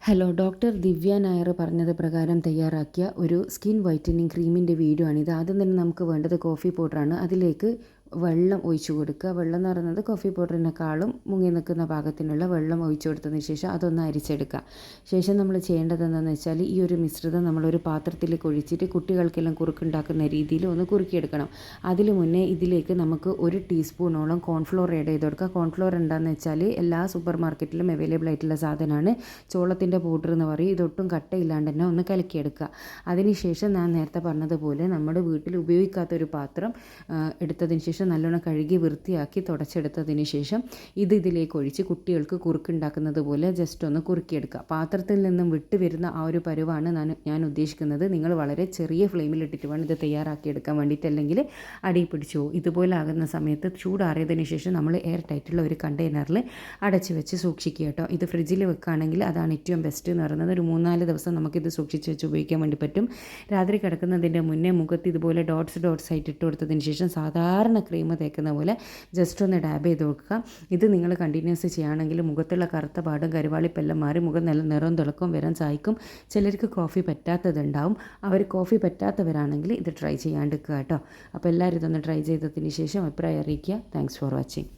Hello, doctor ദിവ്യ നായർ പറഞ്ഞത് പ്രകാരം തയ്യാറാക്കിയ ഒരു സ്കിൻ വൈറ്റനിങ് ക്രീമിൻ്റെ വീഡിയോ ആണിത്. ആദ്യം തന്നെ നമുക്ക് വേണ്ടത് കോഫി പൗഡറാണ്. അതിലേക്ക് വെള്ളം ഒഴിച്ചു കൊടുക്കുക. വെള്ളം എന്ന് പറയുന്നത് കോഫി പൗഡറിനേക്കാളും മുങ്ങി നിൽക്കുന്ന പാകത്തിനുള്ള വെള്ളം ഒഴിച്ചു കൊടുത്തതിന് ശേഷം അതൊന്ന് അരിച്ചെടുക്കുക. ശേഷം നമ്മൾ ചെയ്യേണ്ടത് എന്താണെന്ന് വെച്ചാൽ ഈ ഒരു മിശ്രിതം നമ്മളൊരു പാത്രത്തിലേക്ക് ഒഴിച്ചിട്ട് കുട്ടികൾക്കെല്ലാം കുറുക്കുണ്ടാക്കുന്ന രീതിയിൽ ഒന്ന് കുറുക്കിയെടുക്കണം. അതിന് മുന്നേ ഇതിലേക്ക് നമുക്ക് 1 ടീസ്പൂണോളം കോൺഫ്ലോർ ആഡ് ചെയ്ത് കൊടുക്കുക. കോൺഫ്ലോർ എന്താണെന്ന് വെച്ചാൽ എല്ലാ സൂപ്പർ മാർക്കറ്റിലും അവൈലബിൾ ആയിട്ടുള്ള സാധനമാണ്. ചോളത്തിൻ്റെ പൗഡർ എന്ന് പറയും. ഇതൊട്ടും കട്ടയില്ലാണ്ട് തന്നെ ഒന്ന് കലക്കിയെടുക്കുക. അതിനുശേഷം ഞാൻ നേരത്തെ പറഞ്ഞതുപോലെ നമ്മുടെ വീട്ടിൽ ഉപയോഗിക്കാത്തൊരു പാത്രം എടുത്തതിന് ശേഷം നല്ലോണം കഴുകി വൃത്തിയാക്കി തുടച്ചെടുത്തതിന് ശേഷം ഇതിലേക്ക് ഒഴിച്ച് കുട്ടികൾക്ക് കുറുക്കുണ്ടാക്കുന്നത് പോലെ ജസ്റ്റ് ഒന്ന് കുറുക്കിയെടുക്കുക. പാത്രത്തിൽ നിന്നും വിട്ട് വരുന്ന ആ ഒരു പരുവാണ് ഞാൻ ഉദ്ദേശിക്കുന്നത്. നിങ്ങൾ വളരെ ചെറിയ ഫ്ലെയിമിലിട്ടിട്ട് വേണം ഇത് തയ്യാറാക്കിയെടുക്കാൻ വേണ്ടിയിട്ട്, അല്ലെങ്കിൽ അടി പിടിച്ചു. ഇതുപോലെ ആകുന്ന സമയത്ത് ചൂടാറിയതിന് ശേഷം നമ്മൾ എയർ ടൈറ്റുള്ള ഒരു കണ്ടെയ്നറിൽ അടച്ച് വെച്ച് സൂക്ഷിക്കുക കേട്ടോ. ഇത് ഫ്രിഡ്ജിൽ വെക്കുകയാണെങ്കിൽ അതാണ് ഏറ്റവും ബെസ്റ്റ് എന്ന് പറയുന്നത്. ഒരു 3-4 ദിവസം നമുക്കിത് സൂക്ഷിച്ച് വെച്ച് ഉപയോഗിക്കാൻ വേണ്ടി പറ്റും. രാത്രി കിടക്കുന്നതിൻ്റെ മുന്നേ മുഖത്ത് ഇതുപോലെ ഡോട്ട്സ് ആയിട്ട് ഇട്ട് കൊടുത്തതിന് ശേഷം സാധാരണ ക്രീം തേക്കുന്ന പോലെ ജസ്റ്റ് ഒന്ന് ഡാബ് ചെയ്ത് കൊടുക്കുക. ഇത് നിങ്ങൾ കണ്ടിന്യൂസ് ചെയ്യുകയാണെങ്കിൽ മുഖത്തുള്ള കറുത്ത പാടും കരുവാളിപ്പെല്ലാം മാറി മുഖം നല്ല നിറവും തിളക്കവും വരാൻ സഹായിക്കും. ചിലർക്ക് കോഫി പറ്റാത്തതുണ്ടാവും. അവർ കോഫി പറ്റാത്തവരാണെങ്കിൽ ഇത് ട്രൈ ചെയ്യാണ്ടിരിക്കുക കേട്ടോ. അപ്പോൾ എല്ലാവരും ഇതൊന്ന് ട്രൈ ചെയ്തതിന് ശേഷം അഭിപ്രായം അറിയിക്കുക. Thanks for watching.